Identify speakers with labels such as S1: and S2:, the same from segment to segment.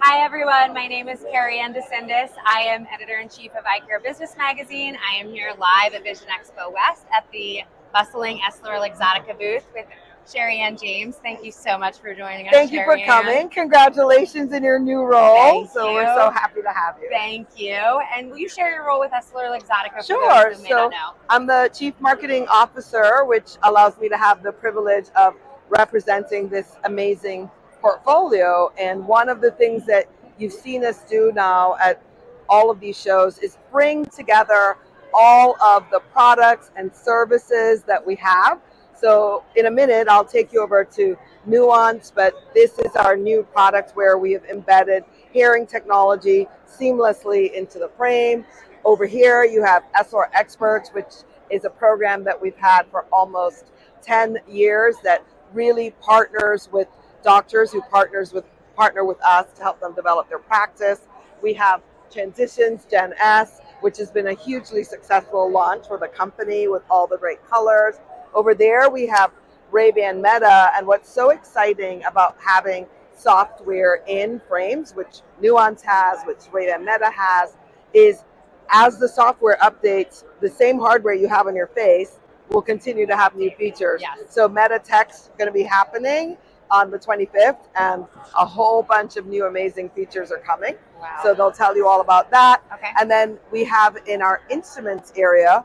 S1: Hi everyone, my name is Kerri Ann DeCindis. I am Editor-in-Chief of Eyecare Business Magazine. I am here live at Vision Expo West at the bustling EssilorLuxottica booth with Sherianne James. Thank you so much for joining us,
S2: Thank you for coming. Congratulations in your new role.
S1: Thank you.
S2: We're so happy to have you.
S1: Thank you. And will you share your role with EssilorLuxottica
S2: Sure.
S1: for those who may not know?
S2: I'm the Chief Marketing Officer, which allows me to have the privilege of representing this amazing portfolio. And one of the things that you've seen us do now at all of these shows is bring together all of the products and services that we have. So in a minute, I'll take you over to Nuance, but this is our new product where we have embedded hearing technology seamlessly into the frame. Over here, you have Essilor Experts, which is a program that we've had for almost 10 years that really partners with doctors who partner with us to help them develop their practice. We have Transitions Gen S, which has been a hugely successful launch for the company with all the great colors. Over there, we have Ray-Ban Meta, and what's so exciting about having software in frames, which Nuance has, which Ray-Ban Meta has, is as the software updates, the same hardware you have on your face will continue to have new features.
S1: Yes.
S2: So Meta Tech's going to be happening on the 25th, and a whole bunch of new amazing features are coming.
S1: Wow.
S2: So they'll tell you all about that.
S1: Okay.
S2: And then we have in our instruments area,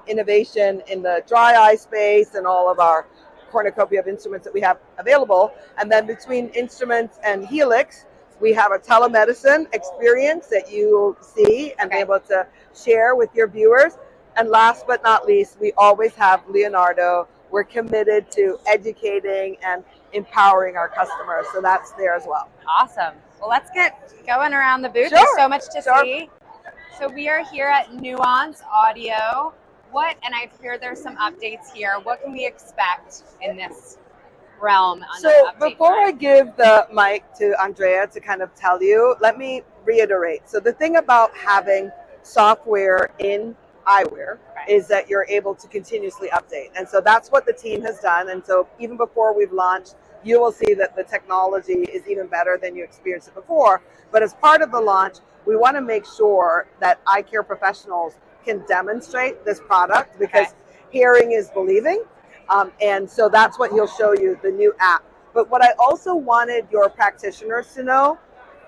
S2: innovation in the dry eye space and all of our cornucopia of instruments that we have available. And then between instruments and Helix, we have a telemedicine experience that you will see and be able to share with your viewers. And last but not least, we always have Leonardo. We're committed to educating and empowering our customers. So that's there as well.
S1: Awesome. Well, let's get going around the booth.
S2: Sure.
S1: There's so much to see. So we are here at Nuance Audio. And I hear there's some updates here. What can we expect in this realm?
S2: So before I give the mic to Andrea to kind of tell you, let me reiterate. So the thing about having software in eyewear is that you're able to continuously update. And so that's what the team has done. And so even before we've launched, you will see that the technology is even better than you experienced it before. But as part of the launch, we want to make sure that eye care professionals can demonstrate this product because hearing is believing. And so that's what he'll show you, the new app. But what I also wanted your practitioners to know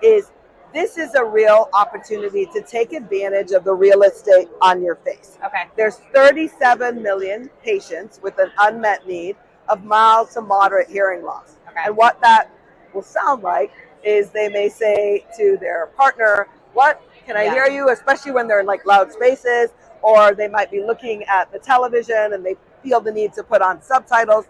S2: is this is a real opportunity to take advantage of the real estate on your face. There's 37 million patients with an unmet need of mild to moderate hearing loss. And what that will sound like is they may say to their partner, "What? Can I hear you?" Especially when they're in like loud spaces, or they might be looking at the television and they feel the need to put on subtitles.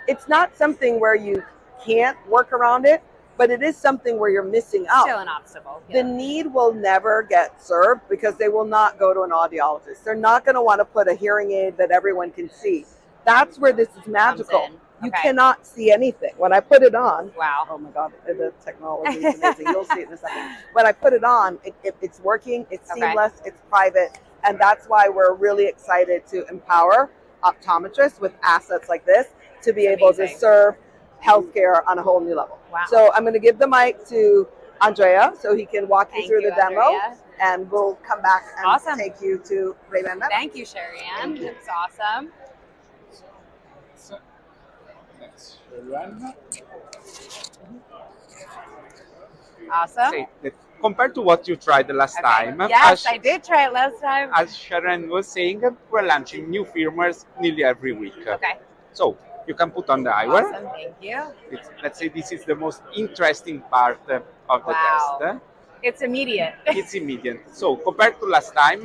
S2: It's not something where you can't work around it, but it is something where you're missing out.
S1: Still an obstacle.
S2: The need will never get served because they will not go to an audiologist. They're not going to want to put a hearing aid that everyone can see. That's where this is magical. You cannot see anything. When I put it on, oh my God, the technology is amazing. You'll see it in a second. When I put it on, it's working, it's seamless, it's private, and that's why we're really excited to empower optometrists with assets like this to be able to serve healthcare on a whole new level. So I'm going to give the mic to Andrea so he can walk you through the demo, and we'll come back and take you to Ray-Ban Meta.
S1: Thank you, Sherianne. It's awesome. Awesome.
S3: Compared to what you tried the last time.
S1: Yes, I did try it last time.
S3: As Sherianne was saying, we're launching new firmwares nearly every week. So you can put on the eyewear.
S1: Awesome, thank you.
S3: Let's say this is the most interesting part of the test.
S1: It's immediate.
S3: It's immediate. So compared to last time,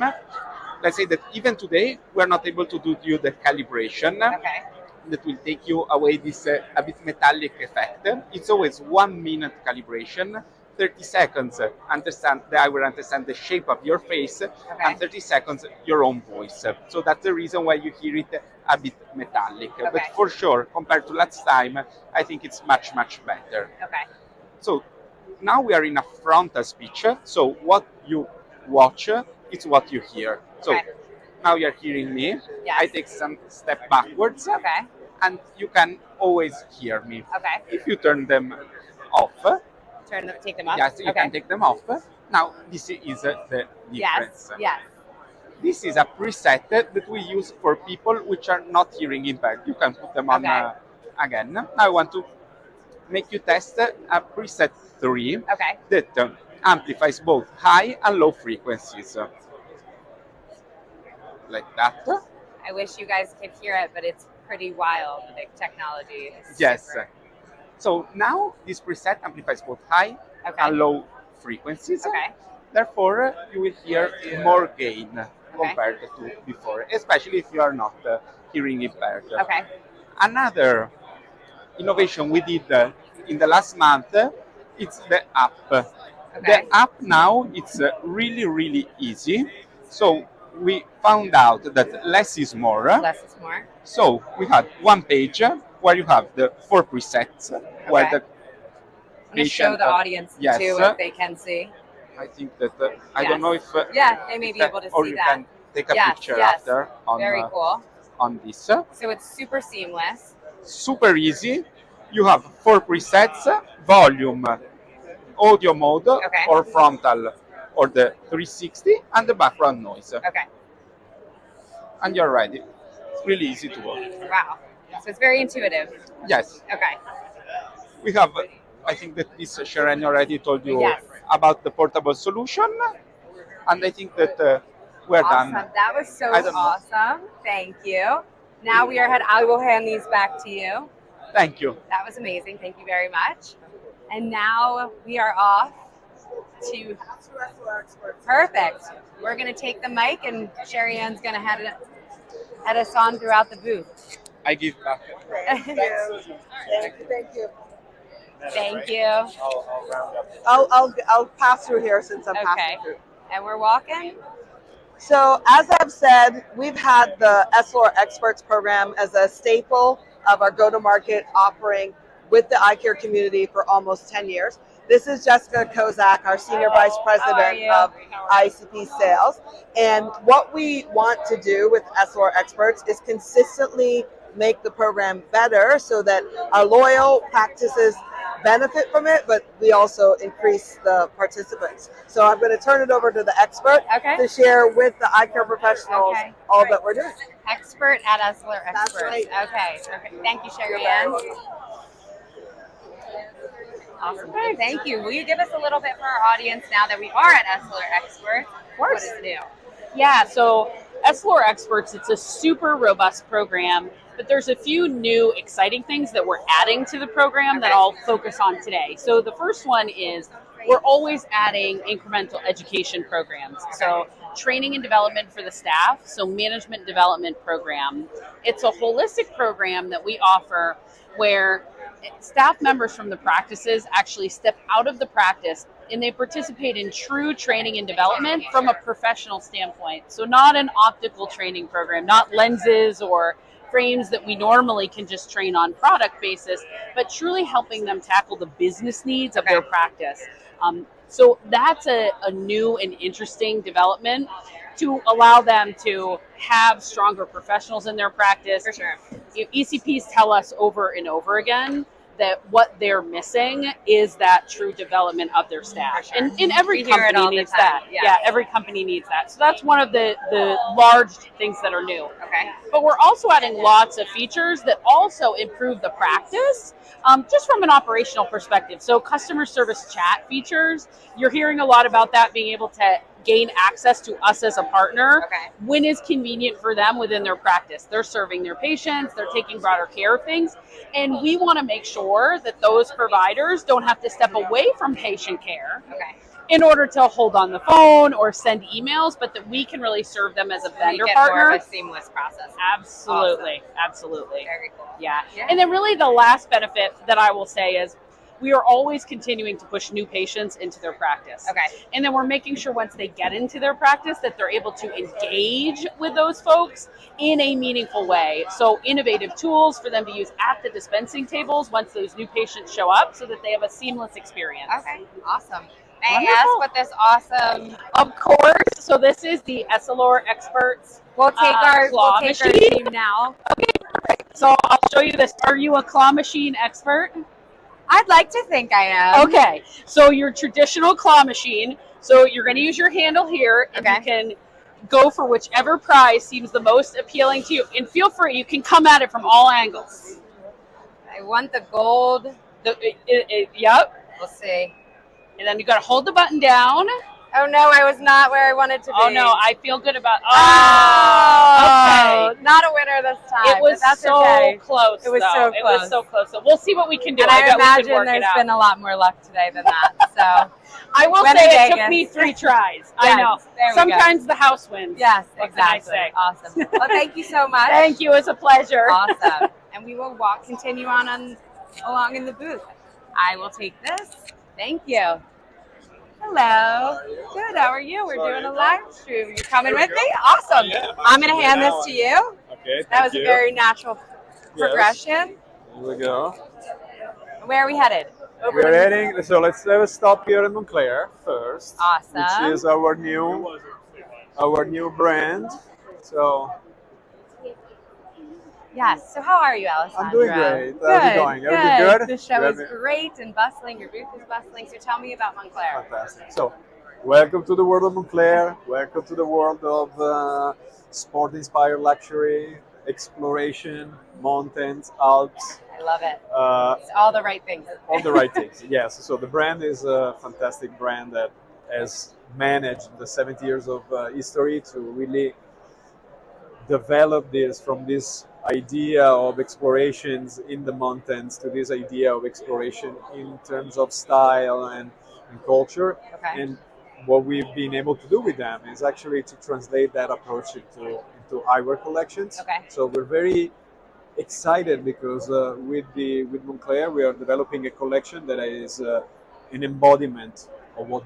S3: let's say that even today, we're not able to do you the calibration. That will take you away this a bit metallic effect. It's always 1 minute calibration, 30 seconds the eye will understand the shape of your face, and 30 seconds your own voice. So that's the reason why you hear it a bit metallic. But for sure, compared to last time, I think it's much, much better. So now we are in a frontal speech. So what you watch is what you hear. So now you're hearing me. I take some step backwards. And you can always hear me. If you turn them off,
S1: take them off?
S3: Yes, you can take them off. Now, this is the difference.
S1: Yes.
S3: This is a preset that we use for people which are not hearing impaired. You can put them on again. Now I want to make you test a preset 3 that amplifies both high and low frequencies. Like that.
S1: I wish you guys could hear it, but it's pretty wild, the technology.
S3: Yes. So now this preset amplifies both high and low frequencies. Therefore, you will hear more gain compared to before, especially if you are not hearing impaired. Another innovation we did in the last month, it's the app. The app now, it's really, really easy. So we found out that less is more.
S1: Less is more.
S3: So we had one page where you have the 4 presets, where the
S1: I'm going to show the audience too if they can see.
S3: I think that I don't know if
S1: they may be able to
S3: or
S1: see
S3: you
S1: that.
S3: can take a picture after on
S1: very cool
S3: on this.
S1: So it's super seamless,
S3: super easy. You have 4 presets: volume, audio mode, or frontal, or the 360, and the background noise. And you're ready. It's really easy to work.
S1: Wow. So it's very intuitive.
S3: Yes. We have. I think that this Sherianne already told you about the portable solution, and I think that we're done.
S1: That was so awesome. Thank you. Now we are I will hand these back to you.
S3: Thank you.
S1: That was amazing. Thank you very much. And now we are off to perfect. We're going to take the mic, and Sherianne's going to head us on throughout the booth.
S3: I give back.
S2: Thank you.
S1: Thank you.
S2: I'll round up. I'll pass through here since I'm passing through.
S1: And we're walking.
S2: So as I've said, we've had the Essilor Experts program as a staple of our go-to-market offering with the eye care community for almost 10 years. This is Jessica Kozak, our Senior Vice President of ICP Sales. And what we want to do with Essilor Experts is consistently make the program better so that our loyal practices benefit from it, but we also increase the participants. So I'm going to turn it over to the expert to share with the eye care professionals all that we're doing.
S1: Expert at Essilor Experts.
S2: That's right.
S1: Okay. Thank you, Sherianne. Awesome. Thank you. Will you give us a little bit for our audience now that we are at Essilor Experts?
S4: Of course.
S1: What is new?
S4: Yeah, so Essilor Experts, it's a super robust program, but there's a few new exciting things that we're adding to the program that I'll focus on today. So the first one is we're always adding incremental education programs. So training and development for the staff, so management development program. It's a holistic program that we offer where staff members from the practices actually step out of the practice and they participate in true training and development from a professional standpoint. So not an optical training program, not lenses or frames that we normally can just train on product basis, but truly helping them tackle the business needs of their practice. So that's a new and interesting development to allow them to have stronger professionals in their practice.
S1: For sure.
S4: ECPs tell us over and over again that what they're missing is that true development of their staff.
S1: Sure.
S4: And every company needs that. Yeah, every company needs that. So that's one of the large things that are new.
S1: Okay.
S4: But we're also adding lots of features that also improve the practice, just from an operational perspective. So customer service chat features, you're hearing a lot about that, being able to gain access to us as a partner when is convenient for them within their practice. They're serving their patients, they're taking broader care of things, and we want to make sure that those providers don't have to step away from patient care in order to hold on the phone or send emails, but that we can really serve them as a vendor partner.
S1: More of a seamless process.
S4: Absolutely. Awesome. Absolutely.
S1: Very cool.
S4: Yeah. And then really the last benefit that I will say is we are always continuing to push new patients into their practice. And then we're making sure once they get into their practice that they're able to engage with those folks in a meaningful way. So innovative tools for them to use at the dispensing tables once those new patients show up so that they have a seamless experience.
S1: Okay, awesome. May I ask what this awesome...
S4: Of course. So this is the Essilor Experts
S1: We'll take our team now.
S4: Okay, perfect. So I'll show you this. Are you a claw machine expert?
S1: I'd like to think I am.
S4: Okay, so your traditional claw machine. So you're going to use your handle here, and you can go for whichever prize seems the most appealing to you. And feel free, you can come at it from all angles.
S1: I want the gold.
S4: Yep.
S1: We'll see.
S4: And then you got to hold the button down.
S1: Oh no, I was not where I wanted to be.
S4: Oh no, I feel good about.
S1: Oh,
S4: okay.
S1: Not a winner this time.
S4: It was so close.
S1: It was
S4: though.
S1: so close.
S4: It was so close. So we'll see what we can do.
S1: And
S4: I bet we
S1: imagine
S4: can work
S1: there's
S4: it out.
S1: been a lot more luck today than that. So
S4: I will
S1: When
S4: say
S1: in
S4: it took
S1: Vegas.
S4: me 3 tries.
S1: Yes,
S4: I know.
S1: there we
S4: Sometimes the house wins.
S1: yes,
S4: What can I
S1: exactly.
S4: say?
S1: Awesome. Well, thank you so much.
S4: Thank you. It's a pleasure.
S1: Awesome. And we will continue on along in the booth. I will take this. Thank you. Hello. Good. How are you? We're doing a live stream. You're coming with me? Awesome. I'm going to hand this to you.
S3: Okay.
S1: That was a very natural progression.
S5: Here we go.
S1: Where are we headed? Over
S5: We're
S1: to-
S5: heading. So let's have a stop here in Montclair first.
S1: Awesome.
S5: Which is our new brand. So
S1: Yes. So how are you, Alessandra?
S5: I'm doing great.
S1: Good.
S5: How's it going? Everything good?
S1: The show is
S5: Every-
S1: great and bustling. Your booth is bustling. So tell me about Montclair.
S5: Fantastic. So, welcome to the world of Montclair. Welcome to the world of sport-inspired luxury, exploration, mountains, Alps.
S1: I love it. It's all the right things.
S5: All the right things. Yes. So the brand is a fantastic brand that has managed the 70 years of history to really develop this from this idea of explorations in the mountains to this idea of exploration in terms of style and culture.
S1: Okay.
S5: And what we've been able to do with them is actually to translate that approach into eyewear collections.
S1: Okay.
S5: So we're very excited because with Montclair we are developing a collection that is an embodiment of what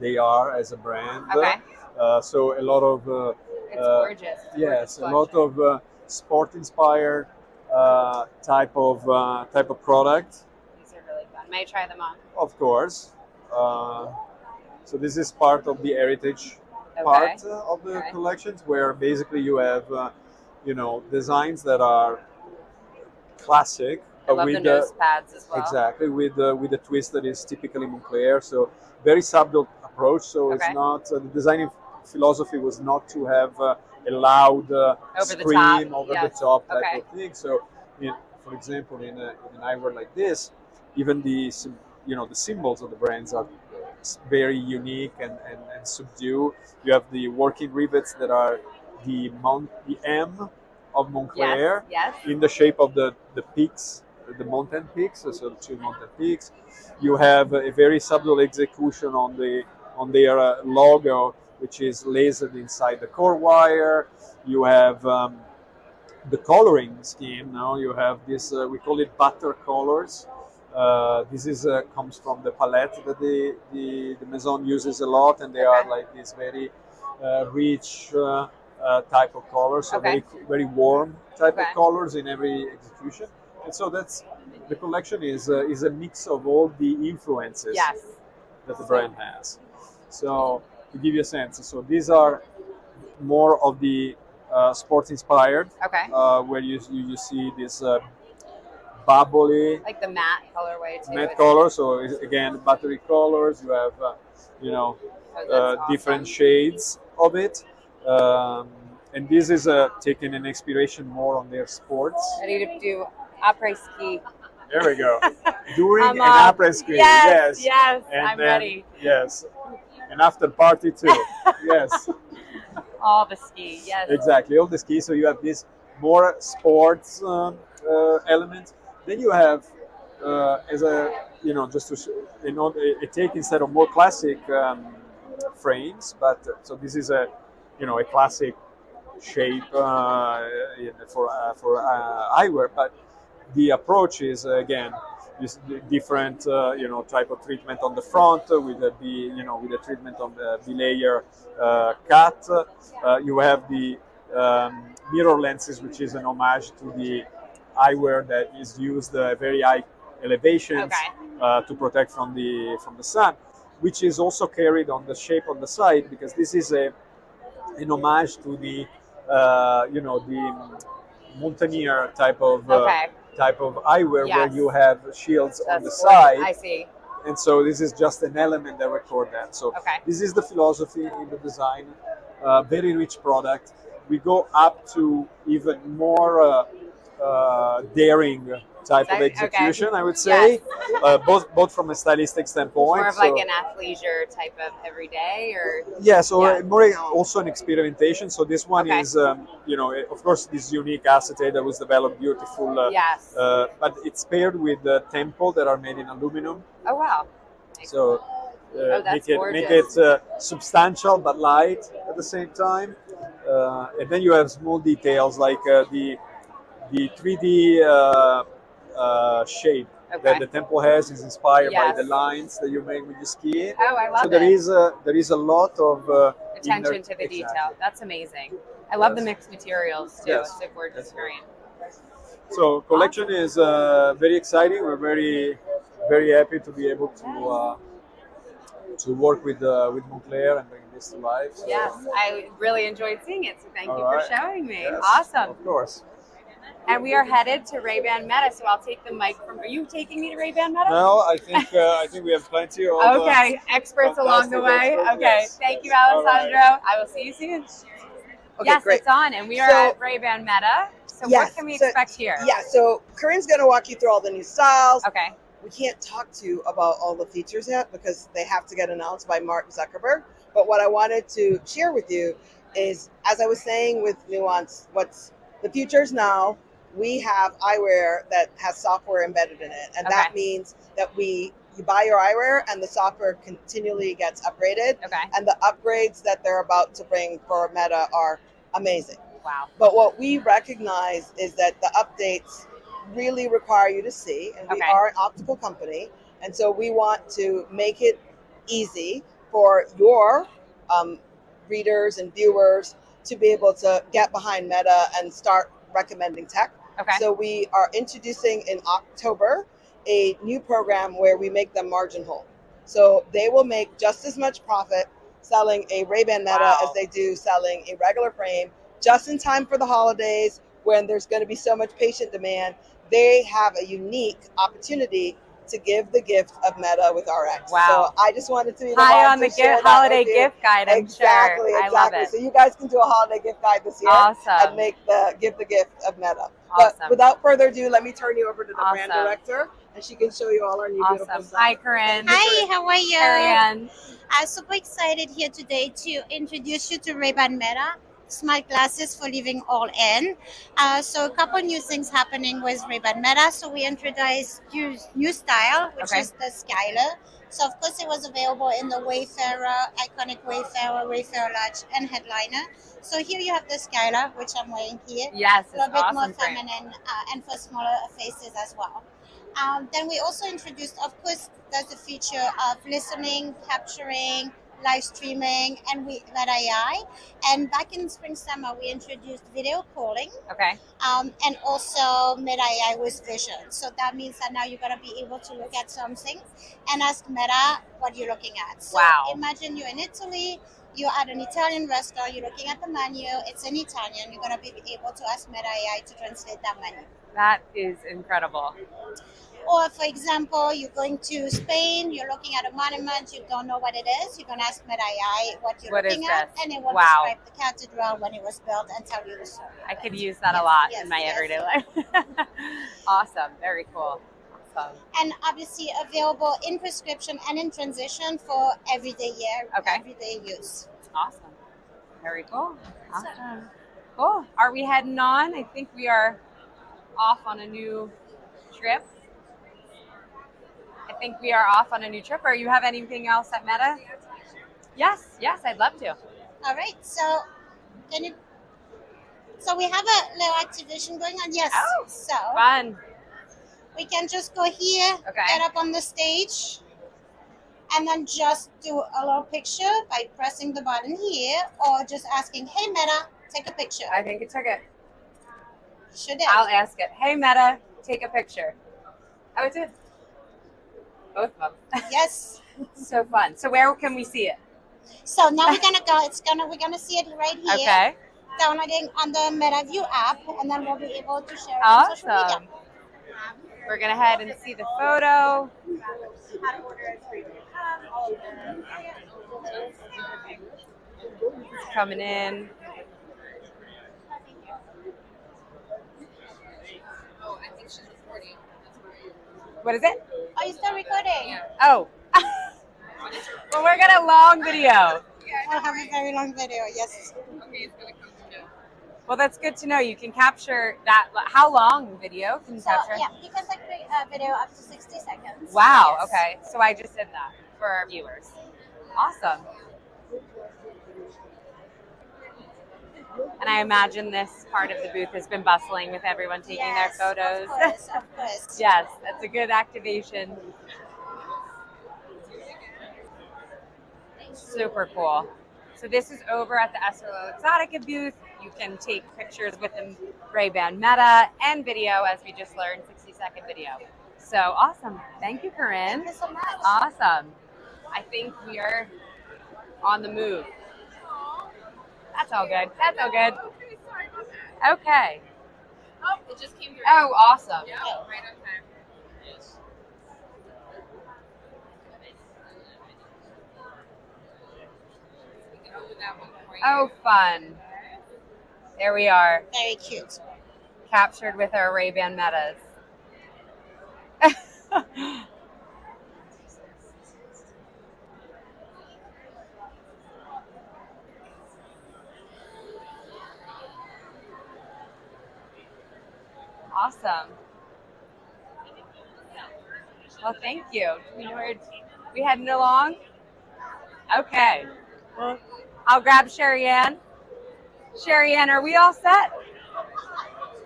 S5: they are as a brand.
S1: Okay.
S5: So a lot of
S1: It's gorgeous.
S5: yes,
S1: Gorgeous
S5: a lot of sport-inspired type of product.
S1: These are really fun. May I try them on?
S5: Of course. So this is part of the heritage
S1: Okay.
S5: part of the
S1: Okay.
S5: collections, where basically you have, designs that are classic.
S1: I love the nose pads as well.
S5: Exactly, with the twist that is typically Moncler. So very subtle approach. So
S1: Okay.
S5: it's not the designing philosophy was not to have a loud screen over the top type
S1: Okay.
S5: of thing. So, for example, in an eyewear like this, even the symbols of the brands are very unique and subdued. You have the working rivets that are the M of Montclair
S1: Yes.
S5: in the shape of the peaks, the mountain peaks, so the 2 mountain peaks. You have a very subtle execution on their logo, which is lasered inside the core wire. You have the coloring scheme. Now you have this, we call it butter colors. This is comes from the palette that the Maison uses a lot, and they are like this very rich type of colors, so very warm type of colors in every execution. And so the collection is a mix of all the influences that the brand has. So to give you a sense, so these are more of the sports inspired, where you see this bubbly,
S1: like the matte colorway too.
S5: matte color. So again, battery colors. You have different shades of it, and this is taking an inspiration more on their sports.
S1: I need to do après ski.
S5: There we go. During an après ski. Yes. And
S1: I'm
S5: then,
S1: ready.
S5: Yes. And after party too. Yes.
S1: All the ski. Yes.
S5: Exactly. All the ski. So you have this more sports element. Then you have as a just to a take instead of more classic frames, but so this is a classic shape for eyewear, but the approach is again this different type of treatment on the front with the treatment on the B-layer cut. You have the mirror lenses, which is an homage to the eyewear that is used very high elevations to protect from the sun, which is also carried on the shape on the side, because this is an homage to the the mountaineer type of type of eyewear where
S1: Yes.
S5: you have shields on the
S1: That's
S5: side.
S1: I see.
S5: And so this is just an element that record that. So
S1: Okay.
S5: this is the philosophy in the design. Very rich product. We go up to even more daring type of
S1: Okay.
S5: execution, I would say, both from a stylistic standpoint.
S1: More of like an athleisure type of everyday, or
S5: More also an experimentation. So this one
S1: Okay.
S5: is, of course, this unique acetate that was developed, beautiful.
S1: yes.
S5: But it's paired with temple that are made in aluminum.
S1: Oh wow.
S5: So
S1: that's
S5: make it substantial but light at the same time. And then you have small details like the 3D shape that the temple has is inspired by the lines that you make when you ski.
S1: Oh, I love
S5: so
S1: it.
S5: there is a lot of
S1: attention to the detail. That's amazing. I love the mixed materials too.
S5: Yes.
S1: It's a gorgeous variant.
S5: So collection is very exciting. We're very, very happy to be able to work with Moncler and bring this to life. So.
S1: Yes, I really enjoyed seeing it. So thank you for showing me.
S5: Yes,
S1: awesome.
S5: Of course.
S1: And we are headed to Ray-Ban Meta, so I'll take the mic from. Are you taking me to Ray-Ban Meta?
S5: No, I think we have plenty of.
S1: Okay, experts along the way.
S5: Experts,
S1: okay,
S5: yes.
S1: thank you, Alessandro. I will see you soon.
S2: Okay,
S1: yes,
S2: great.
S1: it's on, and we are at Ray-Ban Meta. So what can we expect here?
S2: Yeah, so Corinne's going to walk you through all the new styles.
S1: Okay.
S2: We can't talk to you about all the features yet because they have to get announced by Mark Zuckerberg. But what I wanted to share with you is, as I was saying with Nuance, what's the futures now, we have eyewear that has software embedded in it. And that means that you buy your eyewear and the software continually gets upgraded.
S1: Okay.
S2: And the upgrades that they're about to bring for Meta are amazing.
S1: Wow.
S2: But what we recognize is that the updates really require you to see, and we are an optical company, and so we want to make it easy for your readers and viewers to be able to get behind Meta and start recommending tech.
S1: Okay.
S2: So we are introducing in October a new program where we make them margin whole. So they will make just as much profit selling a Ray-Ban Meta as they do selling a regular frame, just in time for the holidays when there's going to be so much patient demand. They have a unique opportunity to give the gift of Meta with RX.
S1: Wow.
S2: So I just wanted to be the
S1: high
S2: one
S1: on
S2: to
S1: the
S2: share that
S1: holiday
S2: with you.
S1: gift guide, I'm
S2: Exactly,
S1: sure.
S2: exactly.
S1: I love it.
S2: So you guys can do a holiday gift guide this year and give the gift of Meta.
S1: Awesome.
S2: But without further ado, let me turn you over to the brand director, and she can show you all our new beautiful stuff.
S1: Hi, Corinne.
S6: Hi, how are you?
S1: Sherianne.
S6: I'm super excited here today to introduce you to Ray-Ban Meta, smart glasses for living all in. So a couple new things happening with Ray-Ban Meta. So we introduced new style, which is the Skyler. So of course it was available in the Wayfarer, iconic Wayfarer, Wayfarer Large, and Headliner. So here you have the Skyler, which I'm wearing here.
S1: Yes,
S6: a little bit more feminine and for smaller faces as well. Then we also introduced, of course, there's a feature of listening, capturing, live streaming, and that AI. And back in spring summer, we introduced video calling.
S1: Okay.
S6: And also Meta AI with Vision. So that means that now you're going to be able to look at something and ask Meta what you're looking at. So imagine you're in Italy, you're at an Italian restaurant, you're looking at the menu, it's in Italian, you're going to be able to ask Meta AI to translate that menu.
S1: That is incredible.
S6: Or, for example, you're going to Spain, you're looking at a monument, you don't know what it is, you can ask Meta AI what you're looking at, and it will describe the cathedral, when it was built, and tell you the story.
S1: I could use that a lot in my everyday life. Awesome. Very cool. Awesome.
S6: And obviously available in prescription and in transition for everyday use.
S1: Awesome. Very cool. Awesome. Cool. Are we heading on? I think we are off on a new trip. Or you have anything else at Meta? Yes, I'd love to.
S6: All right, so so we have a little activation going on. Yes.
S1: Oh,
S6: so
S1: fun.
S6: We can just go here, get up on the stage, and then just do a little picture by pressing the button here, or just asking, hey Meta, take a picture.
S1: I think it took it.
S6: Should it?
S1: I'll ask it. Hey Meta, take a picture. Oh, it did. Both of them.
S6: Yes.
S1: So fun. So where can we see it?
S6: So now we're gonna go. We're gonna see it right here.
S1: Okay.
S6: Downloading on the MetaView app, and then we'll be able to share it on social media.
S1: We're gonna head and see the photo. It's coming in. What is it?
S6: Are you still recording?
S1: Oh. Well, we're gonna long video.
S6: We'll have a very long video, yes.
S1: Well, that's good to know. You can capture that. How long video can you
S6: So,
S1: capture?
S6: yeah, you can take a video up to 60 seconds.
S1: Wow.
S6: Yes.
S1: Okay. So I just did that for our viewers. Awesome. And I imagine this part of the booth has been bustling with everyone taking their photos.
S6: Of course.
S1: Yes, that's a good activation. Super cool. So this is over at the EssilorLuxottica booth. You can take pictures with the Ray-Ban Meta and video, as we just learned, 60-second video. So awesome. Thank you, Corinne.
S6: Thank you so much.
S1: Awesome. I think we are on the move. That's all good. That's all good. Okay.
S7: Oh, it just came through.
S1: Oh, awesome.
S7: Yeah, right on time. Yes. We can open that one for you.
S1: Oh, fun. There we are,
S6: Very cute.
S1: captured with our Ray-Ban Metas. Awesome. Well, thank you. We heading along? Okay. Well, I'll grab Sherianne. Sherianne, are we all set?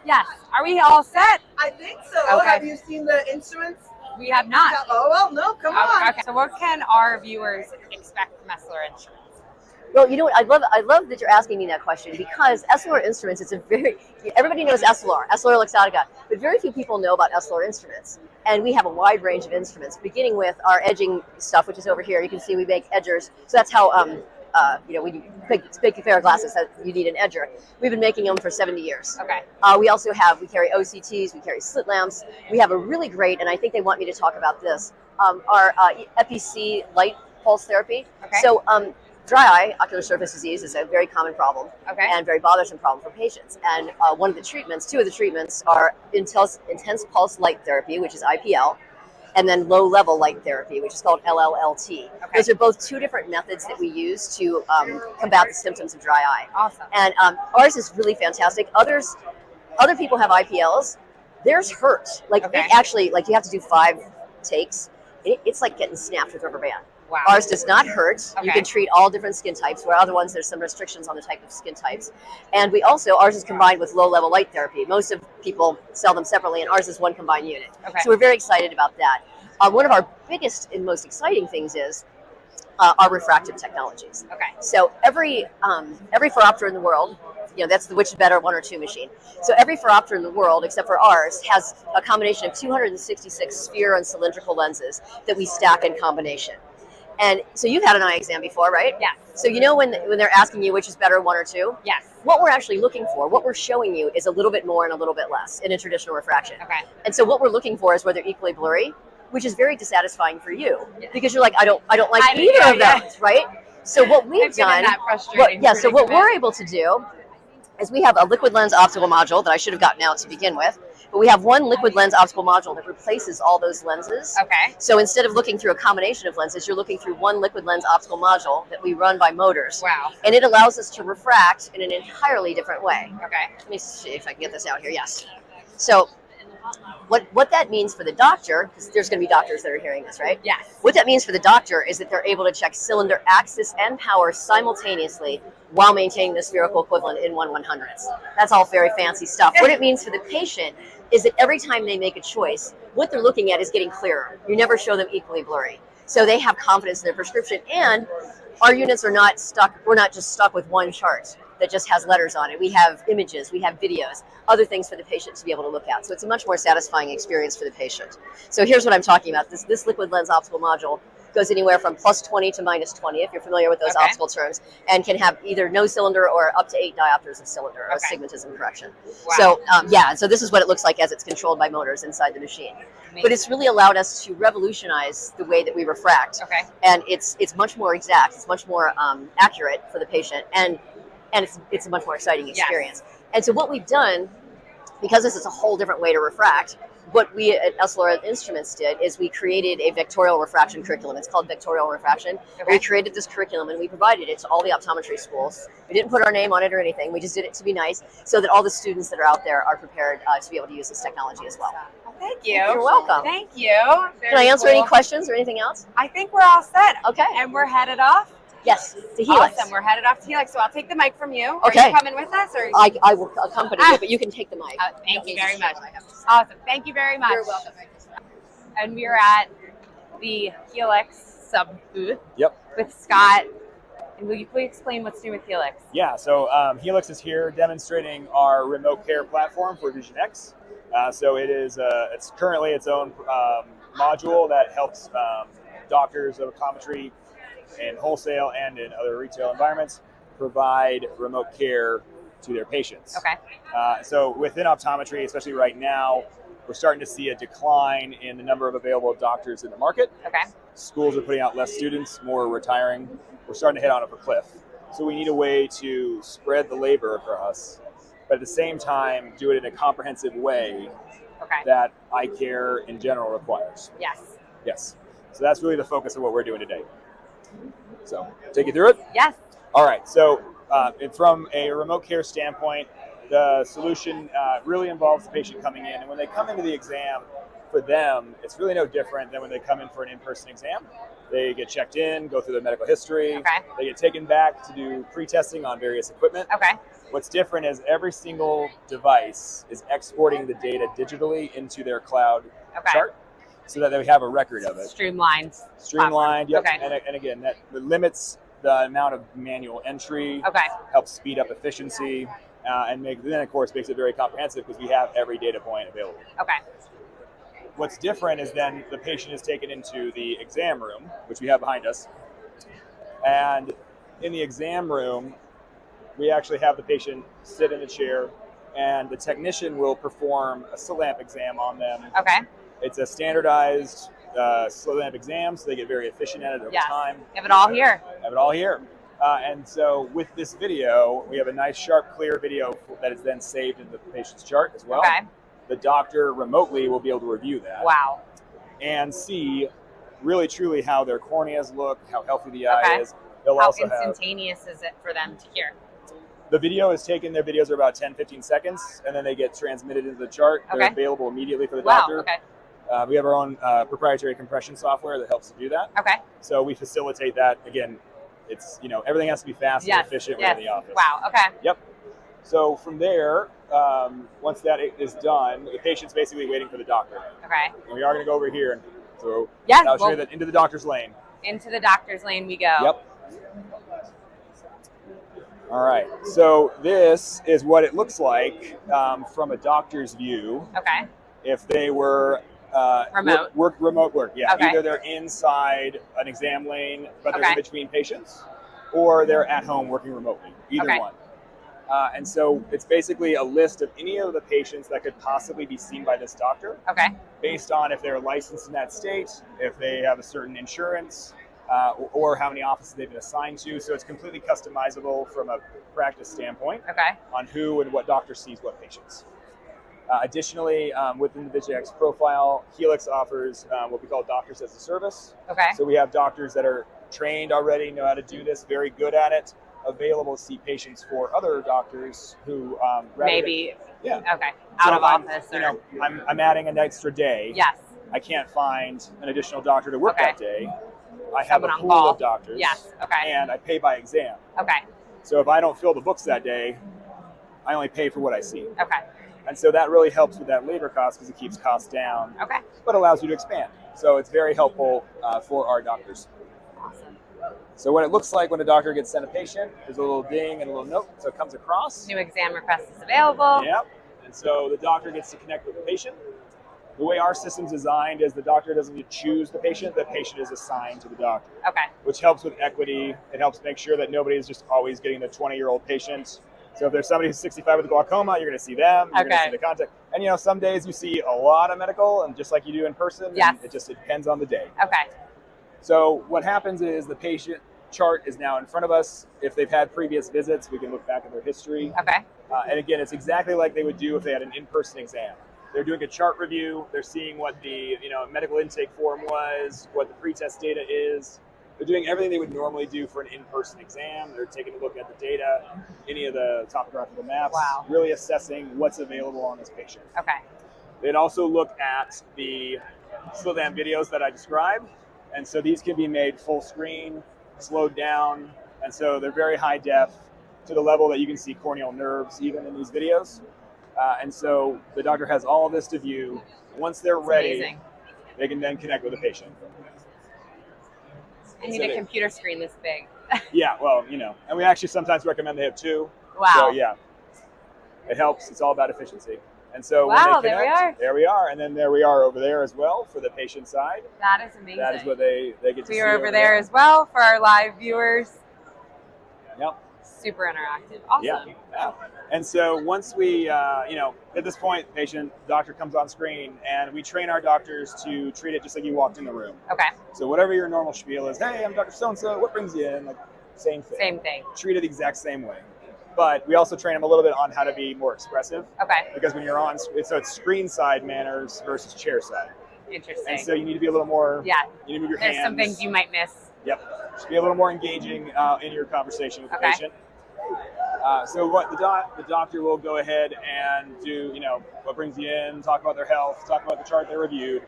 S1: Yes. Are we all set?
S2: I think so.
S1: Okay.
S2: Have you seen the instruments?
S1: We have not.
S2: Oh, well, no, come on.
S1: Okay. So what can our viewers expect from Essilor Instruments?
S8: Well, you know what? I love that you're asking me that question, because Essilor Instruments, everybody knows EssilorLuxottica, but very few people know about Essilor Instruments. And we have a wide range of instruments, beginning with our edging stuff, which is over here. You can see we make edgers. So that's how, we do big pair of glasses that you need an edger. We've been making them for 70 years.
S1: Okay.
S8: We carry OCTs, we carry slit lamps. We have a really great, and I think they want me to talk about this, our FEC light pulse therapy.
S1: Okay.
S8: So, dry eye, ocular surface disease, is a very common problem and very bothersome problem for patients. And two of the treatments are intense pulse light therapy, which is IPL, and then low level light therapy, which is called LLLT.
S1: Okay.
S8: Those are both two different methods that we use to combat the symptoms of dry eye.
S1: Awesome.
S8: And ours is really fantastic. Other people have IPLs. Theirs hurt. It actually, you have to do 5 takes. It's like getting snapped with a rubber band.
S1: Wow.
S8: Ours does not hurt.
S1: Okay.
S8: You can treat all different skin types, where other ones there's some restrictions on the type of skin types. And ours is combined with low-level light therapy. Most of people sell them separately, and ours is one combined unit.
S1: Okay.
S8: So we're very excited about that. One of our biggest and most exciting things is our refractive technologies.
S1: Okay.
S8: So every phoropter in the world, that's the which is better 1 or 2 machine. So every phoropter in the world, except for ours, has a combination of 266 sphere and cylindrical lenses that we stack in combination. And so you've had an eye exam before, right?
S1: Yes.
S8: So when they're asking you which is better, 1 or 2?
S1: Yes.
S8: What we're actually looking for, what we're showing you, is a little bit more and a little bit less in a traditional refraction.
S1: Okay.
S8: And so what we're looking for is where they're equally blurry, which is very dissatisfying for you, because you're like, I don't like either of those, right? So what we've done, what we're able to do is we have a liquid lens optical module that I should have gotten out to begin with. But we have one liquid lens optical module that replaces all those lenses.
S1: Okay.
S8: So instead of looking through a combination of lenses, you're looking through one liquid lens optical module that we run by motors.
S1: Wow.
S8: And it allows us to refract in an entirely different way.
S1: Okay.
S8: Let me see if I can get this out here. Yes. So what that means for the doctor, because there's going to be doctors that are hearing this, right?
S1: Yes.
S8: What that means for the doctor is that they're able to check cylinder axis and power simultaneously while maintaining the spherical equivalent in 1/100th. That's all very fancy stuff. What it means for the patient is that every time they make a choice, what they're looking at is getting clearer. You never show them equally blurry. So they have confidence in their prescription, and our units are not stuck. We're not just stuck with one chart that just has letters on it. We have images, we have videos, other things for the patient to be able to look at. So it's a much more satisfying experience for the patient. So here's what I'm talking about. This liquid lens optical module goes anywhere from +20 to -20, if you're familiar with those
S1: Okay.
S8: optical terms, and can have either no cylinder or up to 8 diopters of cylinder, or astigmatism correction.
S1: Wow.
S8: So so this is what it looks like as it's controlled by motors inside the machine.
S1: Amazing.
S8: But it's really allowed us to revolutionize the way that we refract.
S1: Okay.
S8: And it's much more exact, it's much more accurate for the patient, and it's a much more exciting experience. And so what we've done, because this is a whole different way to refract, what we at Essilor Instruments did is we created a vectorial refraction curriculum. It's called vectorial refraction.
S1: Okay.
S8: We created this curriculum and we provided it to all the optometry schools. We didn't put our name on it or anything. We just did it to be nice so that all the students that are out there are prepared to be able to use this technology as well.
S1: Thank you.
S8: You're welcome.
S1: Thank you.
S8: Can I answer any questions or anything else?
S1: I think we're all set.
S8: Okay.
S1: And we're headed off.
S8: Yes, to Helix.
S1: Awesome. We're headed off to Helix. So I'll take the mic from you.
S8: Okay.
S1: Are you coming with us? Or
S8: I will accompany you, but you can take the mic.
S1: thank you very much. Awesome. Thank you very much.
S8: You're welcome.
S1: And we're at the Helix sub booth
S9: Yep.
S1: with Scott. And will you please explain what's new with Helix?
S9: Yeah, so Helix is here demonstrating our remote care platform for Vision X. So it's currently its own module that helps doctors of optometry in wholesale and in other retail environments provide remote care to their patients.
S1: Okay.
S9: So within optometry, especially right now, we're starting to see a decline in the number of available doctors in the market.
S1: Okay.
S9: Schools are putting out less students, more are retiring. We're starting to hit on a cliff. So we need a way to spread the labor across, but at the same time, do it in a comprehensive way that eye care in general requires.
S1: Yes.
S9: Yes. So that's really the focus of what we're doing today. So take you through it?
S1: Yes.
S9: All right. So from a remote care standpoint, the solution really involves the patient coming in. And when they come into the exam, for them, it's really no different than when they come in for an in-person exam. They get checked in, go through their medical history.
S1: Okay.
S9: They get taken back to do pre-testing on various equipment.
S1: Okay.
S9: What's different is every single device is exporting the data digitally into their cloud chart so that they have a record of it.
S1: Streamlined.
S9: Streamlined, yep.
S1: Okay.
S9: And again, that limits the amount of manual entry, helps speed up efficiency, and then, of course, makes it very comprehensive because we have every data point available.
S1: Okay.
S9: What's different is then the patient is taken into the exam room, which we have behind us. And in the exam room, we actually have the patient sit in a chair, and the technician will perform a slit lamp exam on them.
S1: Okay.
S9: It's a standardized slit lamp exam, so they get very efficient at it over time.
S1: You have it all here.
S9: Have it all here. And so with this video, we have a nice, sharp, clear video that is then saved in the patient's chart as well.
S1: Okay.
S9: The doctor remotely will be able to review that.
S1: Wow.
S9: And see really, truly how their corneas look, how healthy the eye is. They'll
S1: How
S9: also
S1: instantaneous is it for them to hear?
S9: the video is taken, their videos are about 10-15 seconds, and then they get transmitted into the chart. They're available immediately for the doctor.
S1: Okay.
S9: We have our own proprietary compression software that helps to do that.
S1: Okay.
S9: So we facilitate that. Again, it's, everything has to be fast and efficient within the office.
S1: Wow. Okay.
S9: Yep. So from there, once that is done, the patient's basically waiting for the doctor.
S1: Okay.
S9: And we are going to go over here, and so I'll show you that into the doctor's lane.
S1: Into the doctor's lane we go.
S9: Yep. All right. So this is what it looks like from a doctor's view.
S1: Okay.
S9: If they were
S1: remote
S9: work, yeah.
S1: Okay.
S9: Either they're inside an exam lane, but they're in between patients, or they're at home working remotely. Either one. And so it's basically a list of any of the patients that could possibly be seen by this doctor.
S1: Okay.
S9: Based on if they're licensed in that state, if they have a certain insurance, or how many offices they've been assigned to. So it's completely customizable from a practice standpoint on who and what doctor sees what patients. Additionally, within the Vision X profile, Helix offers what we call doctors as a service.
S1: Okay.
S9: So we have doctors that are trained already, know how to do this, very good at it, available to see patients for other doctors who
S1: maybe
S9: out
S1: of office.
S9: I'm adding an extra day.
S1: Yes.
S9: I can't find an additional doctor to work that day. I have
S1: Someone
S9: a
S1: on
S9: pool
S1: call.
S9: of doctors.
S1: Yes. Okay.
S9: And I pay by exam.
S1: Okay.
S9: So if I don't fill the books that day, I only pay for what I see.
S1: Okay.
S9: And so that really helps with that labor cost because it keeps costs down.
S1: Okay.
S9: But allows you to expand. So it's very helpful for our doctors.
S1: Awesome.
S9: So what it looks like when a doctor gets sent a patient, there's a little ding and a little note. So it comes across.
S1: New exam request is available.
S9: Yep. And so the doctor gets to connect with the patient. The way our system's designed is the doctor doesn't need to choose the patient is assigned to the doctor.
S1: Okay.
S9: Which helps with equity. It helps make sure that nobody is just always getting the 20-year-old patient. So if there's somebody who's 65 with glaucoma, you're going to see them. You're going to see the contact. And you know, some days you see a lot of medical, and just like you do in person, it depends on the day.
S1: Okay.
S9: So what happens is the patient chart is now in front of us. If they've had previous visits, we can look back at their history.
S1: Okay.
S9: And again, it's exactly like they would do if they had an in-person exam. They're doing a chart review. They're seeing what the medical intake form was, what the pretest data is. They're doing everything they would normally do for an in-person exam. They're taking a look at the data, any of the topographical maps, really assessing what's available on this patient.
S1: Okay.
S9: They'd also look at the slow-down videos that I described. And so these can be made full screen, slowed down. And so they're very high def to the level that you can see corneal nerves even in these videos. And so the doctor has all of this to view. Once they're ready, they can then connect with the patient.
S1: I need a computer screen this big.
S9: Yeah, well, and we actually sometimes recommend they have two.
S1: Wow.
S9: So yeah, it helps. It's all about efficiency. And so when they connect, there we are. And then there we are over there as well for the patient side.
S1: That is amazing.
S9: That is what they get to see.
S1: We are over there as well for our live viewers.
S9: Yep.
S1: Super interactive. Awesome.
S9: Yeah. And so once we, at this point, doctor comes on screen, and we train our doctors to treat it just like you walked in the room.
S1: Okay.
S9: So whatever your normal spiel is, hey, I'm Dr. So-and-so, what brings you in? Like, same thing.
S1: Same thing.
S9: Treat it the exact same way. But we also train them a little bit on how to be more expressive. Okay. Because when you're on, so it's screen side manners versus chair side.
S1: Interesting.
S9: And so you need to be a little more, you need to move your hands.
S1: There's some things you might miss.
S9: Yep. Just be a little more engaging in your conversation with the patient. So what the doctor will go ahead and do, what brings you in, talk about their health, talk about the chart they reviewed.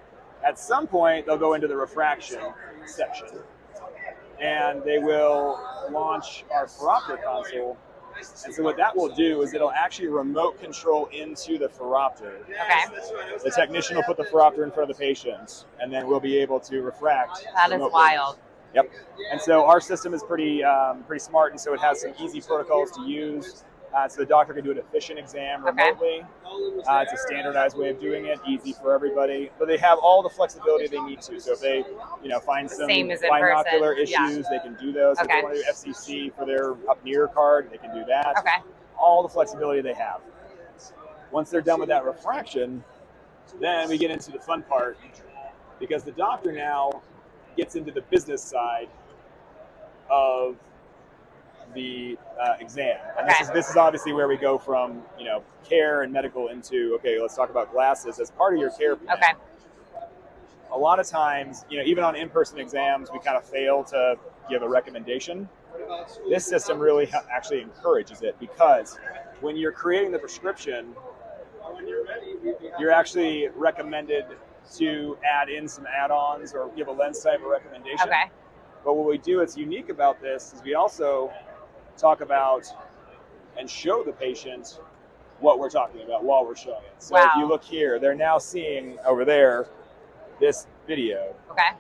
S9: At some point, they'll go into the refraction section, and they will launch our phoropter console. And so what that will do is it'll actually remote control into the phoropter. Okay. The technician will put the phoropter in front of the patient, and then we'll be able to refract.
S1: That is wild.
S9: Yep. And so our system is pretty smart, and so it has some easy protocols to use. So the doctor can do an efficient exam remotely. It's a standardized way of doing it, easy for everybody. But they have all the flexibility they need to. So if they, find some binocular issues, they can do those. If they want to do FCC for their up near card, they can do that. Okay. All the flexibility they have. Once they're done with that refraction, then we get into the fun part, because the doctor now gets into the business side of the exam. And this is obviously where we go from, care and medical into, okay, let's talk about glasses as part of your care plan. Okay. A lot of times, even on in-person exams, we kind of fail to give a recommendation. This system really actually encourages it, because when you're creating the prescription, you're actually recommended to add in some add-ons or give a lens type of recommendation. Okay. But what we do that's unique about this is we also talk about and show the patient what we're talking about while we're showing it. So if you look here, they're now seeing over there this video. Okay.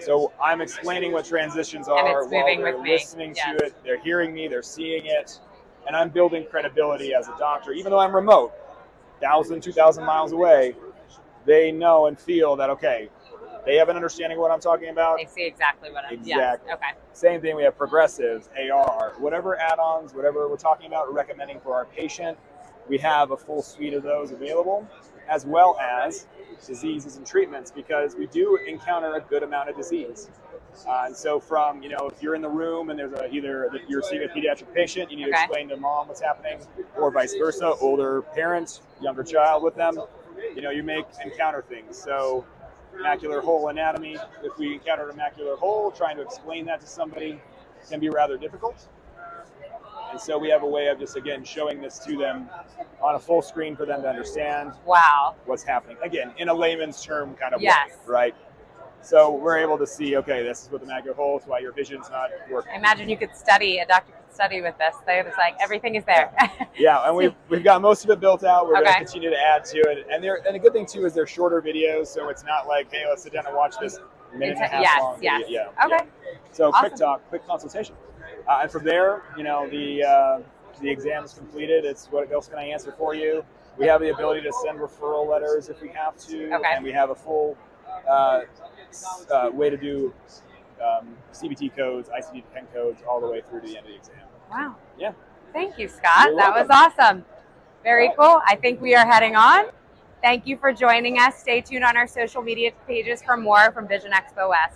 S9: So I'm explaining what transitions are while they're listening to it. They're hearing me, they're seeing it, and I'm building credibility as a doctor. Even though I'm remote, 1,000, 2,000 miles away, they know and feel that, okay, they have an understanding of what I'm talking about.
S1: They see exactly what I'm
S9: Exactly. Yes. Okay. Same thing, we have progressives, AR, whatever add-ons, whatever we're talking about or recommending for our patient, we have a full suite of those available, as well as diseases and treatments, because we do encounter a good amount of disease. And so from, if you're in the room and there's either you're seeing a pediatric patient, you need to explain to mom what's happening, or vice versa, older parent, younger child with them, you may encounter things. So macular hole anatomy, if we encounter a macular hole, trying to explain that to somebody can be rather difficult. And so we have a way of just, again, showing this to them on a full screen for them to understand what's happening. Again, in a layman's term kind of way, right? So we're able to see, okay, this is what the macular hole is, why your vision's not working.
S1: I imagine a doctor could study with this. They're just like, everything is there.
S9: Yeah, and we've got most of it built out. We're going to continue to add to it. And a good thing, too, is they're shorter videos, so it's not like, hey, let's sit down and watch this minute and a half long.
S1: Yes.
S9: Yeah.
S1: Okay.
S9: So quick talk, quick consultation. And from there, the exam is completed. It's what else can I answer for you? We have the ability to send referral letters if we have to, and we have a full way to do CBT codes, ICD-10 codes, all the way through to the end of the exam.
S1: Wow.
S9: Yeah.
S1: Thank you, Scott.
S9: You're
S1: that was
S9: welcome.
S1: awesome. Very cool. I think we are heading on. Thank you for joining us. Stay tuned on our social media pages for more from Vision Expo West.